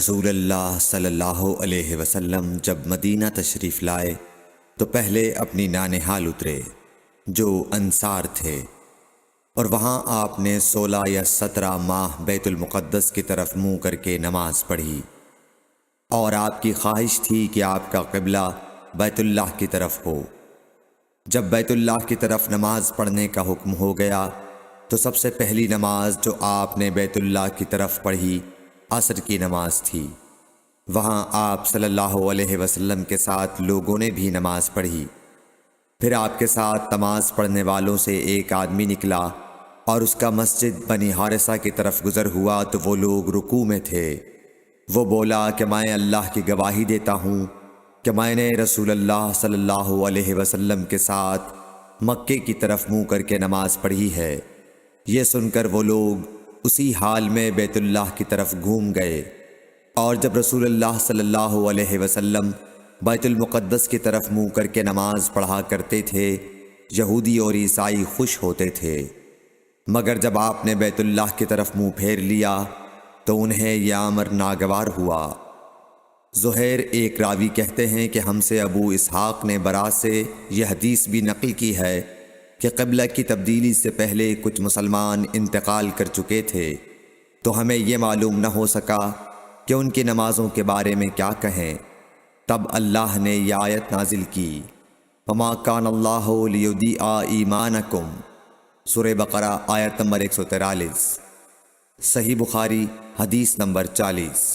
رسول اللہ صلی اللہ علیہ وسلم جب مدینہ تشریف لائے تو پہلے اپنی نانہال اترے جو انصار تھے، اور وہاں آپ نے 16 یا 17 ماہ بیت المقدس کی طرف منہ کر کے نماز پڑھی، اور آپ کی خواہش تھی کہ آپ کا قبلہ بیت اللہ کی طرف ہو۔ جب بیت اللہ کی طرف نماز پڑھنے کا حکم ہو گیا تو سب سے پہلی نماز جو آپ نے بیت اللہ کی طرف پڑھی عصر کی نماز تھی۔ وہاں آپ صلی اللہ علیہ وسلم کے ساتھ لوگوں نے بھی نماز پڑھی۔ پھر آپ کے ساتھ نماز پڑھنے والوں سے ایک آدمی نکلا اور اس کا مسجد بنی حارثہ کی طرف گزر ہوا تو وہ لوگ رکوع میں تھے۔ وہ بولا کہ میں اللہ کی گواہی دیتا ہوں کہ میں نے رسول اللہ صلی اللہ علیہ وسلم کے ساتھ مکے کی طرف منہ کر کے نماز پڑھی ہے۔ یہ سن کر وہ لوگ اسی حال میں بیت اللہ کی طرف گھوم گئے، اور جب رسول اللہ صلی اللہ علیہ وسلم بیت المقدس کی طرف منہ کر کے نماز پڑھا کرتے تھے، یہودی اور عیسائی خوش ہوتے تھے، مگر جب آپ نے بیت اللہ کی طرف منہ پھیر لیا تو انہیں یہ امر ناگوار ہوا۔ زہیر ایک راوی کہتے ہیں کہ ہم سے ابو اسحاق نے برا سے یہ حدیث بھی نقل کی ہے کہ قبلہ کی تبدیلی سے پہلے کچھ مسلمان انتقال کر چکے تھے، تو ہمیں یہ معلوم نہ ہو سکا کہ ان کی نمازوں کے بارے میں کیا کہیں۔ تب اللہ نے یہ آیت نازل کی، وَمَا كَانَ اللَّهُ لِيُضِيعَ إِيمَانَكُمْ، سورہ بقرہ آیت نمبر 143، صحیح بخاری حدیث نمبر 40۔